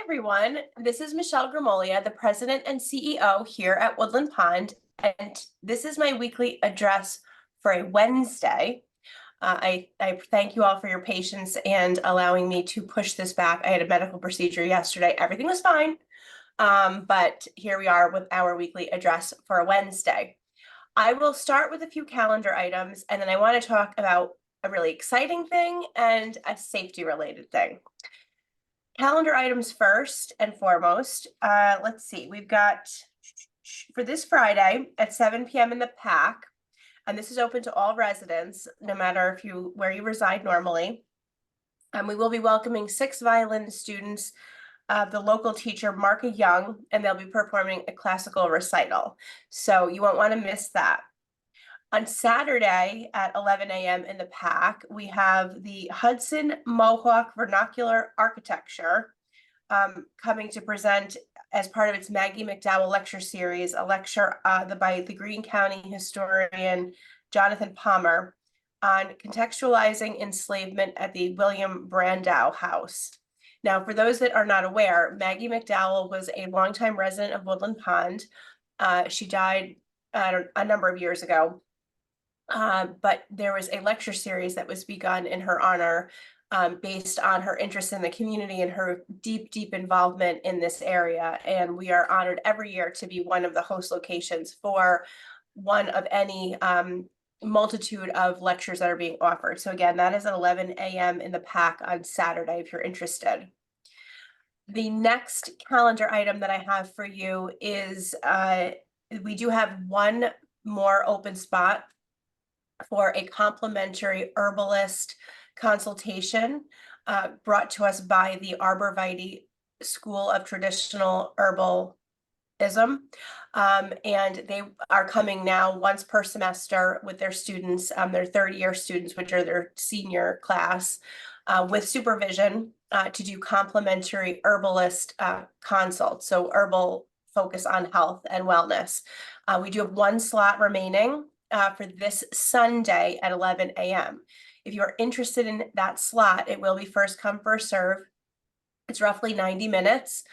everyone. This is Michelle Gramoglia, the president and CEO here at Woodland Pond, and this is my weekly address for a Wednesday. I thank you all for your patience and allowing me to push this back. I had a medical procedure yesterday. Everything was fine, but here we are with our weekly address for a Wednesday. I will start with a few calendar items, and then I want to talk about a really exciting thing and a safety-related thing. Calendar items first and foremost. Let's see, we've got for this Friday at 7 p.m. in the PAC, and this is open to all residents, no matter where you reside normally. And we will be welcoming 6 violin students, the local teacher, Marka Young, and they'll be performing a classical recital. So you won't want to miss that. On Saturday at 11 a.m. in the PAC, we have the Hudson Mohawk Vernacular Architecture coming to present as part of its Maggie McDowell lecture series, a lecture by the Greene County historian Jonathan Palmer on contextualizing enslavement at the William Brandow House. Now, for those that are not aware, Maggie McDowell was a longtime resident of Woodland Pond. She died a number of years ago. But there was a lecture series that was begun in her honor based on her interest in the community and her deep involvement in this area. And we are honored every year to be one of the host locations for one of any multitude of lectures that are being offered. So again, that is at 11 a.m. in the PAC on Saturday, if you're interested. The next calendar item that I have for you is we do have one more open spot for a complimentary herbalist consultation brought to us by the Arborvitae School of Traditional Herbalism. And they are coming now once per semester with their students, their third-year students, which are their senior class, with supervision to do complimentary herbalist consults. So herbal focus on health and wellness. We do have one slot remaining for this Sunday at 11 a.m. If you're interested in that slot, it will be first come, first serve. It's roughly 90 minutes.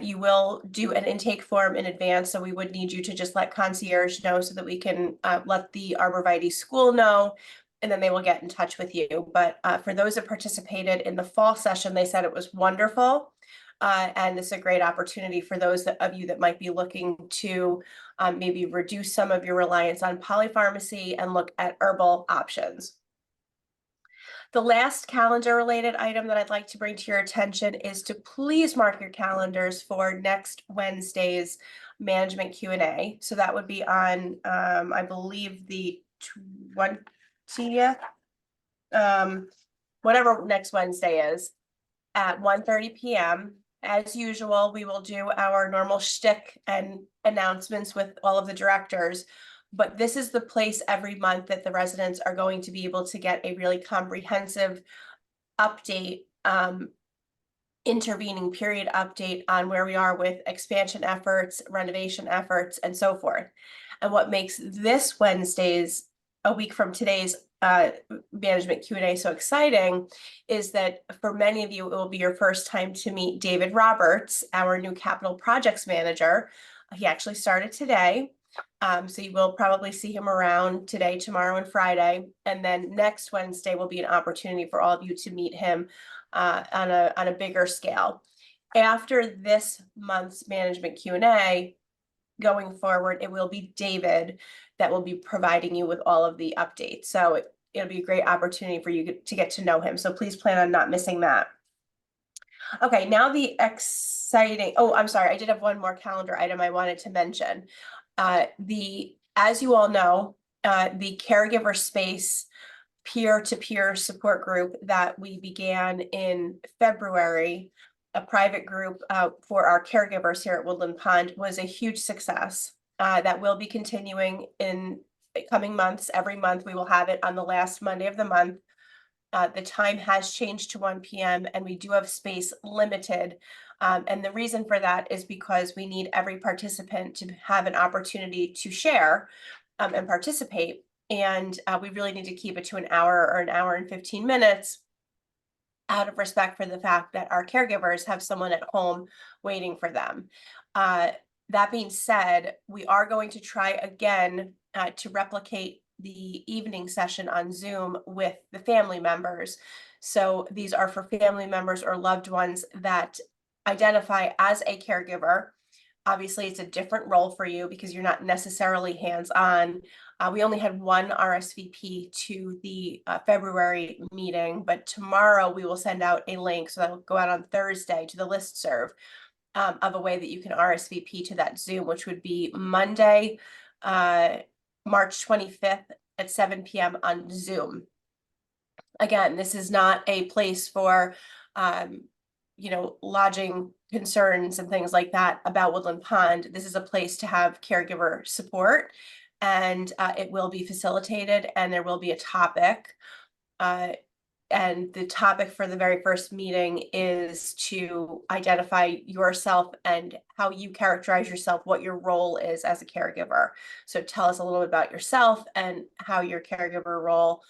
You will do an intake form in advance, so we would need you to just let concierge know so that we can let the Arborvitae school know, and then they will get in touch with you. But for those that participated in the fall session, they said it was wonderful. And this is a great opportunity for those of you that might be looking to maybe reduce some of your reliance on polypharmacy and look at herbal options. The last calendar-related item that I'd like to bring to your attention is to please mark your calendars for next Wednesday's management Q&A. So that would be on, I believe, the 20th, whatever next Wednesday is, at 1:30 p.m. As usual, we will do our normal shtick and announcements with all of the directors, but this is the place every month that the residents are going to be able to get a really comprehensive update, intervening period update on where we are with expansion efforts, renovation efforts, and so forth. And what makes this Wednesday's, a week from today's management Q&A so exciting is that for many of you, it will be your first time to meet David Roberts, our new capital projects manager. He actually started today. So you will probably see him around today, tomorrow, and Friday. And then next Wednesday will be an opportunity for all of you to meet him on a bigger scale. After this month's management Q&A, going forward, it will be David that will be providing you with all of the updates. So it'll be a great opportunity for you to get to know him. So please plan on not missing that. Okay, now the exciting, I'm sorry, I did have one more calendar item I wanted to mention. As you all know, the Caregiver Space peer-to-peer support group that we began in February, a private group for our caregivers here at Woodland Pond, was a huge success. That will be continuing in coming months. Every month we will have it on the last Monday of the month. The time has changed to 1 p.m. and we do have space limited. And the reason for that is because we need every participant to have an opportunity to share and participate. And we really need to keep it to an hour or an hour and 15 minutes out of respect for the fact that our caregivers have someone at home waiting for them. That being said, we are going to try again to replicate the evening session on Zoom with the family members. So these are for family members or loved ones that identify as a caregiver. Obviously, it's a different role for you because you're not necessarily hands-on. We only had one RSVP to the February meeting, but tomorrow we will send out a link. So that'll go out on Thursday to the listserv of a way that you can RSVP to that Zoom, which would be Monday, March 25th at 7 p.m. on Zoom. Again, this is not a place for, lodging concerns and things like that about Woodland Pond. This is a place to have caregiver support, and it will be facilitated, and there will be a topic. And the topic for the very first meeting is to identify yourself and how you characterize yourself, what your role is as a caregiver. So tell us a little bit about yourself and how your caregiver role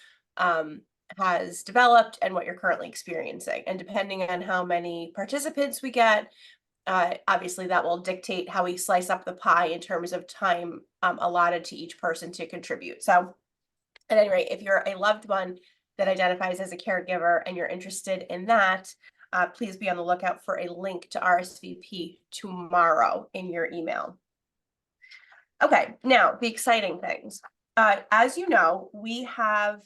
has developed and what you're currently experiencing. And depending on how many participants we get, obviously that will dictate how we slice up the pie in terms of time allotted to each person to contribute. So at any rate, if you're a loved one that identifies as a caregiver and you're interested in that, please be on the lookout for a link to RSVP tomorrow in your email. Okay, now the exciting things. As you know, we have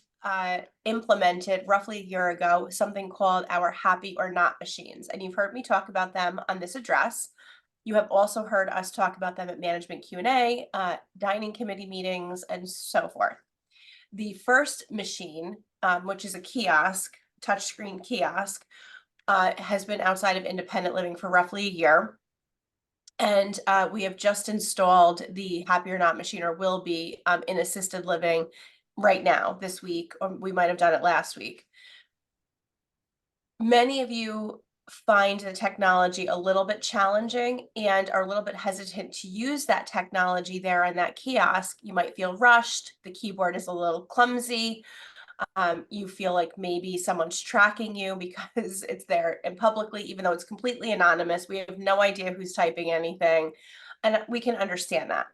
implemented roughly a year ago something called our Happy or Not machines, and you've heard me talk about them on this address. You have also heard us talk about them at management Q&A, dining committee meetings, and so forth. The first machine, which is a kiosk, touchscreen kiosk, has been outside of independent living for roughly a year. And we have just installed the Happy or Not machine, or will be in assisted living right now, this week, or we might have done it last week. Many of you find the technology a little bit challenging and are a little bit hesitant to use that technology there on that kiosk. You might feel rushed. The keyboard is a little clumsy. You feel like maybe someone's tracking you because it's there and publicly, even though it's completely anonymous. We have no idea who's typing anything, and we can understand that.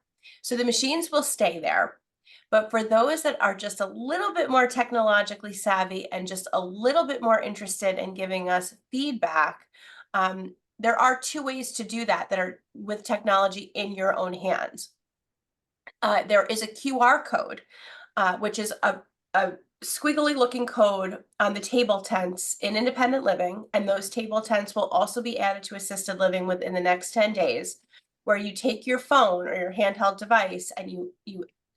So the machines will stay there. But for those that are just a little bit more technologically savvy and just a little bit more interested in giving us feedback, there are two ways to do that are with technology in your own hands. There is a QR code, which is a squiggly looking code on the table tents in independent living, and those table tents will also be added to assisted living within the next 10 days, where you take your phone or your handheld device and you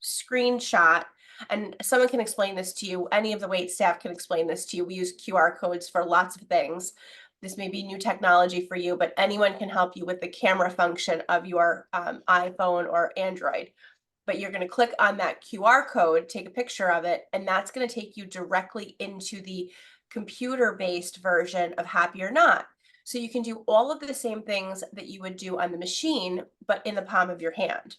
screenshot, and someone can explain this to you. Any of the wait staff can explain this to you. We use QR codes for lots of things. This may be new technology for you, but anyone can help you with the camera function of your iPhone or Android. But you're going to click on that QR code, take a picture of it, and that's going to take you directly into the computer-based version of Happy or Not. So you can do all of the same things that you would do on the machine, but in the palm of your hand.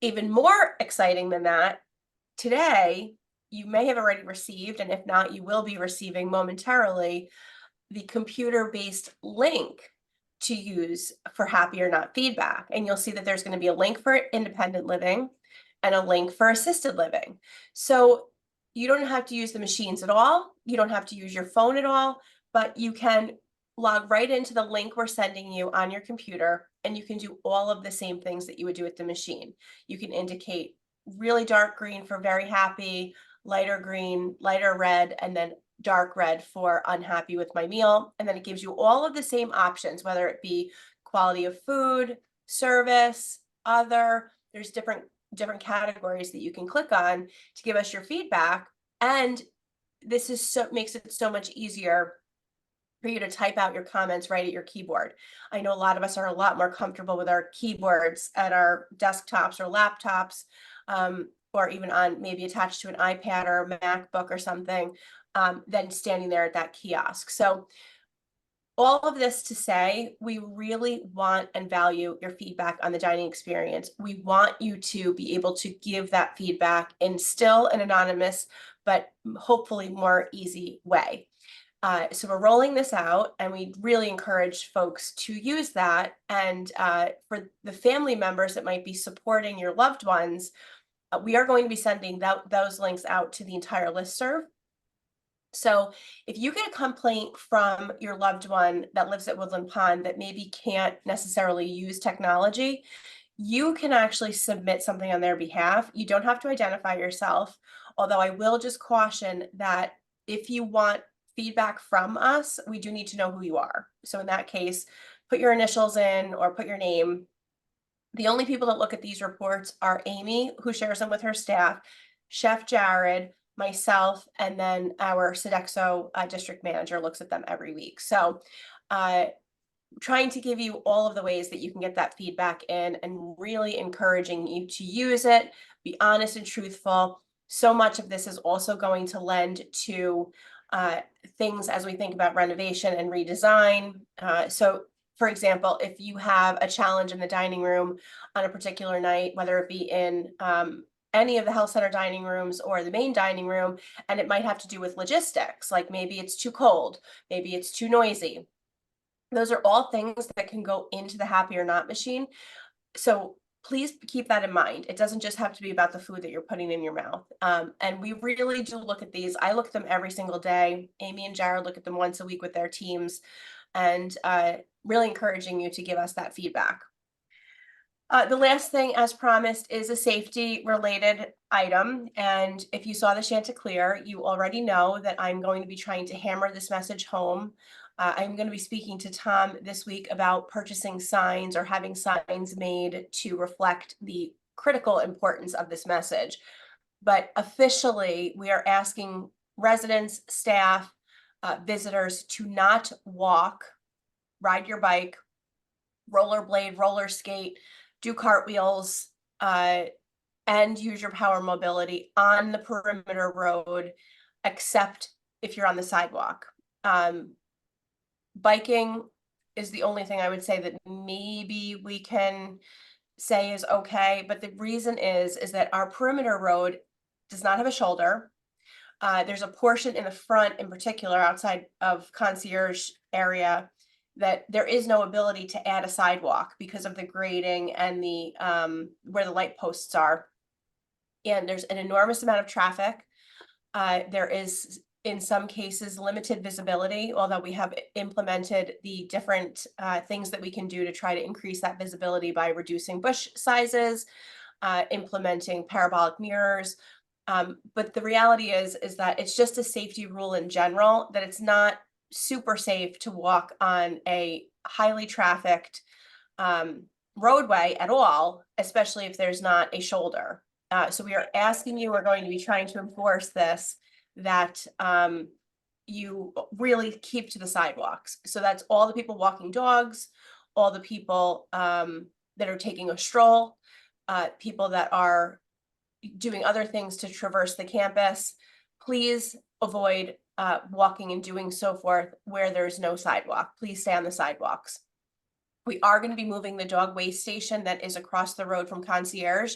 Even more exciting than that, today, you may have already received, and if not, you will be receiving momentarily, the computer-based link to use for Happy or Not feedback. And you'll see that there's going to be a link for independent living and a link for assisted living. So you don't have to use the machines at all. You don't have to use your phone at all, but you can log right into the link we're sending you on your computer, and you can do all of the same things that you would do with the machine. You can indicate really dark green for very happy, lighter green, lighter red, and then dark red for unhappy with my meal. And then it gives you all of the same options, whether it be quality of food, service, other. There's different categories that you can click on to give us your feedback. And this is makes it so much easier for you to type out your comments right at your keyboard. I know a lot of us are a lot more comfortable with our keyboards at our desktops or laptops, or even on maybe attached to an iPad or a MacBook or something, than standing there at that kiosk. So all of this to say, we really want and value your feedback on the dining experience. We want you to be able to give that feedback in still an anonymous, but hopefully more easy way. So we're rolling this out, and we really encourage folks to use that. And for the family members that might be supporting your loved ones, we are going to be sending those links out to the entire listserv. So if you get a complaint from your loved one that lives at Woodland Pond that maybe can't necessarily use technology, you can actually submit something on their behalf. You don't have to identify yourself, although I will just caution that if you want feedback from us, we do need to know who you are. So in that case, put your initials in or put your name. The only people that look at these reports are Amy, who shares them with her staff, Chef Jared, myself, and then our Sodexo district manager looks at them every week. So trying to give you all of the ways that you can get that feedback in, and really encouraging you to use it, be honest and truthful. So much of this is also going to lend to things as we think about renovation and redesign. So for example, if you have a challenge in the dining room on a particular night, whether it be in any of the health center dining rooms or the main dining room, and it might have to do with logistics, like maybe it's too cold, maybe it's too noisy, those are all things that can go into the happy or not machine. So please keep that in mind. It doesn't just have to be about the food that you're putting in your mouth. And we really do look at these. I look at them every single day. Amy and Jared look at them once a week with their teams, and really encouraging you to give us that feedback. The last thing, as promised, is a safety related item. And if you saw the Chanticleer, you already know that I'm going to be trying to hammer this message home. I'm going to be speaking to Tom this week about purchasing signs or having signs made to reflect the critical importance of this message. But officially, we are asking residents, staff, visitors to not walk, ride your bike, rollerblade, roller skate, do cartwheels, and use your power mobility on the perimeter road, except if you're on the sidewalk. Biking is the only thing I would say that maybe we can say is okay, but the reason is that our perimeter road does not have a shoulder. There's a portion in the front, in particular, outside of concierge area, that there is no ability to add a sidewalk because of the grading and the where the light posts are. And there's an enormous amount of traffic. There is, in some cases, limited visibility, although we have implemented the different things that we can do to try to increase that visibility by reducing bush sizes, implementing parabolic mirrors. But the reality is that it's just a safety rule in general, that it's not super safe to walk on a highly trafficked roadway at all, especially if there's not a shoulder. So we are asking you, we're going to be trying to enforce this, that you really keep to the sidewalks. So that's all the people walking dogs, all the people that are taking a stroll, people that are doing other things to traverse the campus. Please avoid walking and doing so forth where there's no sidewalk. Please stay on the sidewalks. We are going to be moving the dog waste station that is across the road from concierge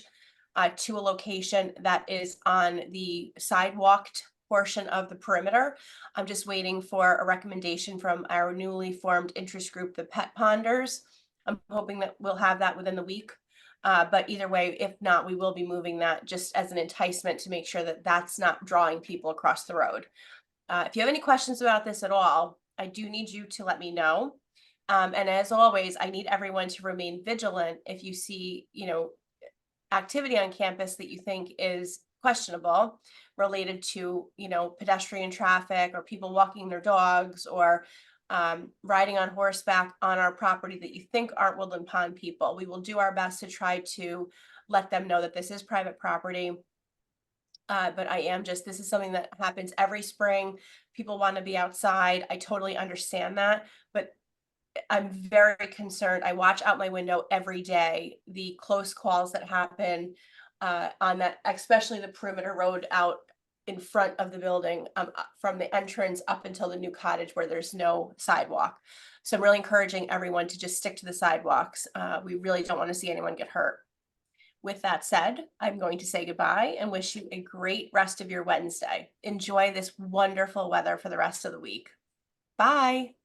to a location that is on the sidewalked portion of the perimeter. I'm just waiting for a recommendation from our newly formed interest group, the Pet Ponders. I'm hoping that we'll have that within the week. But either way, if not, we will be moving that just as an enticement to make sure that that's not drawing people across the road. If you have any questions about this at all, I do need you to let me know. And as always, I need everyone to remain vigilant if you see, activity on campus that you think is questionable, related to, pedestrian traffic or people walking their dogs, or riding on horseback on our property that you think aren't Woodland Pond people. We will do our best to try to let them know that this is private property. But this is something that happens every spring. People want to be outside. I totally understand that, but I'm very concerned. I watch out my window every day, the close calls that happen on that, especially the perimeter road out in front of the building, from the entrance up until the new cottage where there's no sidewalk. So I'm really encouraging everyone to just stick to the sidewalks. We really don't want to see anyone get hurt. With that said, I'm going to say goodbye and wish you a great rest of your Wednesday. Enjoy this wonderful weather for the rest of the week. Bye.